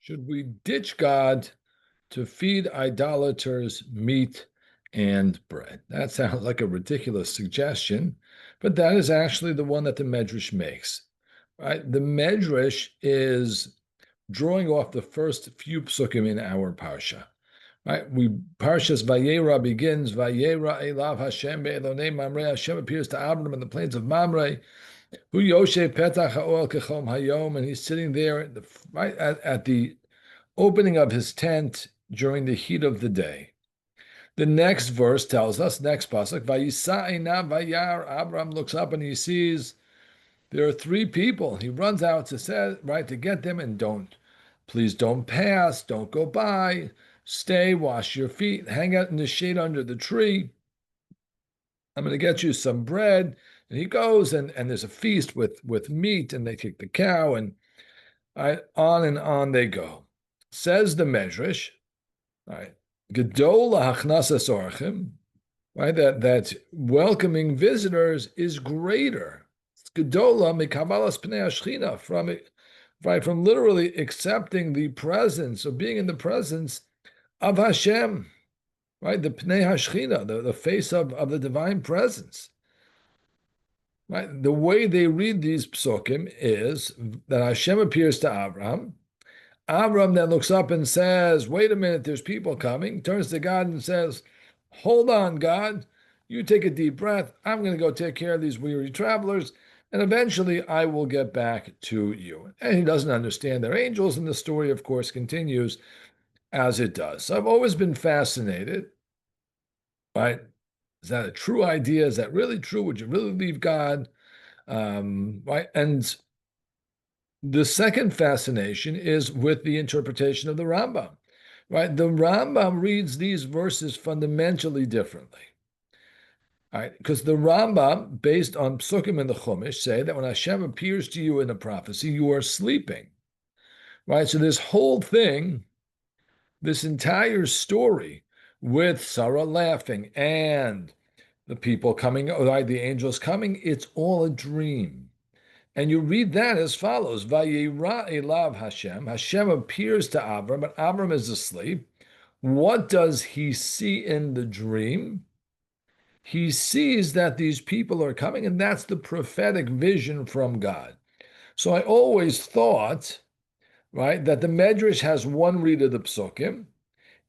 Should we ditch God to feed idolaters meat and bread? That sounds like a ridiculous suggestion, but that is actually the one that the Medrash makes. Right? The Medrash is drawing off the first few psukim in our parsha. Right? Parshas Vayera begins Vayera Elav Hashem Be'elonei Mamre. Hashem appears to Abram in the plains of Mamre. Hu Yoshe Petach Ha'ol Kechom Hayom, and he's sitting there at the opening of his tent during the heat of the day. The next verse tells us, next pasuk, Vayisa'ina Vayar. Abram looks up and he sees there are three people. He runs out to say, right, to get them, and please don't pass, don't go by, stay, wash your feet, hang out in the shade under the tree. I'm going to get you some bread. And he goes, and there's a feast with meat, and they take the cow, and on they go. Says the Medrash, right? Gedol hachnasas orchim, right? That welcoming visitors is greater. It's gedola mikavalas pnei hashchina, from literally accepting the presence or being in the presence of Hashem, right? The pnei hashchina, the face of the divine presence. Right? The way they read these psukim is that Hashem appears to Abraham. Abraham then looks up and says, wait a minute, there's people coming. Turns to God and says, hold on, God. You take a deep breath. I'm going to go take care of these weary travelers, and eventually I will get back to you. And he doesn't understand they're angels, and the story, of course, continues as it does. So I've always been fascinated, right? Is that a true idea? Is that really true? Would you really leave God? Right? And the second fascination is with the interpretation of the Rambam. Right? The Rambam reads these verses fundamentally differently. Right? Because the Rambam, based on Psukim and the Chumash, say that when Hashem appears to you in a prophecy, you are sleeping. Right? So this whole thing, this entire story with Sarah laughing and the people coming, or the angels coming, it's all a dream. And you read that as follows: Vayera elav Hashem. Hashem appears to Abram, but Abram is asleep. What does he see in the dream? He sees that these people are coming, and that's the prophetic vision from God. So I always thought, right, that the Medrash has one read of the Psukim.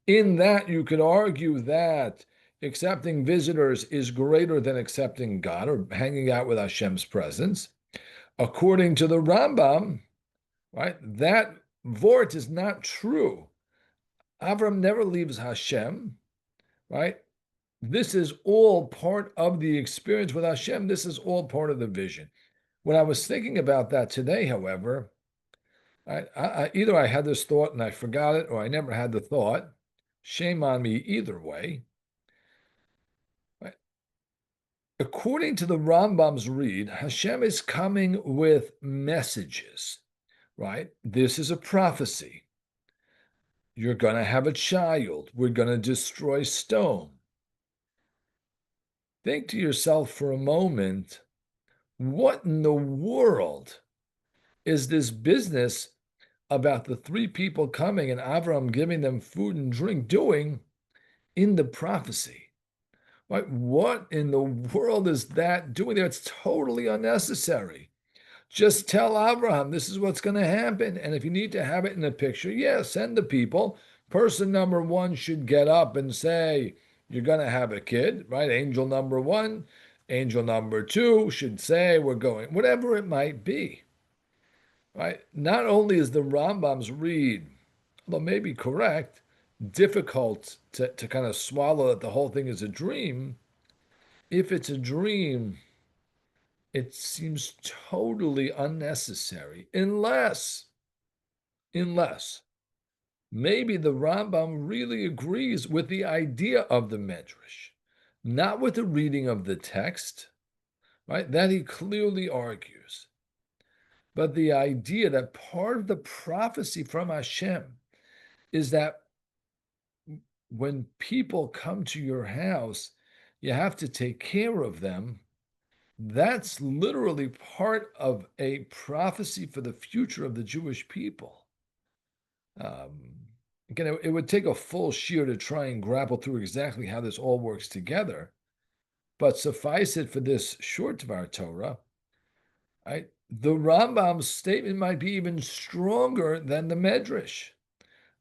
In that, you could argue that accepting visitors is greater than accepting God or hanging out with Hashem's presence. According to the Rambam, right, that vort is not true. Avram never leaves Hashem, right? This is all part of the experience with Hashem. This is all part of the vision. When I was thinking about that today, however, either I had this thought and I forgot it, or I never had the thought. Shame on me either way. Right? According to the Rambam's read, Hashem is coming with messages, right? This is a prophecy. You're going to have a child. We're going to destroy stone. Think to yourself for a moment, what in the world is this business about the three people coming and Avram giving them food and drink doing in the prophecy? Right? What in the world is that doing there? It's totally unnecessary. Just tell Abraham this is what's going to happen. And if you need to have it in a picture, yeah, send the people. Person number one should get up and say, you're going to have a kid, right? Angel number one. Angel number two should say, we're going, whatever it might be. Right? Not only is the Rambam's read, although maybe correct, difficult to kind of swallow that the whole thing is a dream. If it's a dream, it seems totally unnecessary, unless maybe the Rambam really agrees with the idea of the Medrash, not with the reading of the text, right? That he clearly argues. But the idea that part of the prophecy from Hashem is that when people come to your house, you have to take care of them. That's literally part of a prophecy for the future of the Jewish people. Um, Again, it would take a full shear to try and grapple through exactly how this all works together. But suffice it for this short Dvar Torah, right? The Rambam's statement might be even stronger than the Medrash.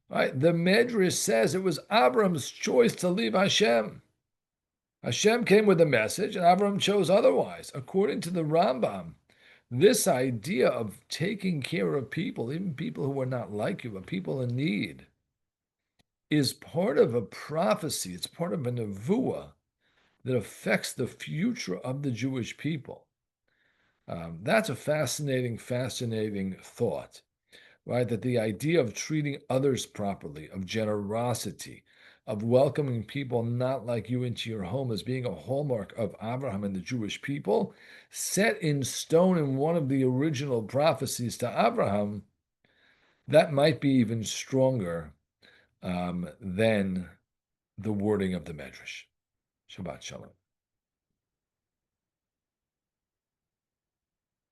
Right? The Medrash says it was Abram's choice to leave Hashem. Hashem came with a message, and Abram chose otherwise. According to the Rambam, this idea of taking care of people, even people who are not like you, but people in need, is part of a prophecy. It's part of a nevuah that affects the future of the Jewish people. That's a fascinating, fascinating thought, right? That the idea of treating others properly, of generosity, of welcoming people not like you into your home as being a hallmark of Abraham and the Jewish people, set in stone in one of the original prophecies to Abraham, that might be even stronger than the wording of the Medrash. Shabbat Shalom.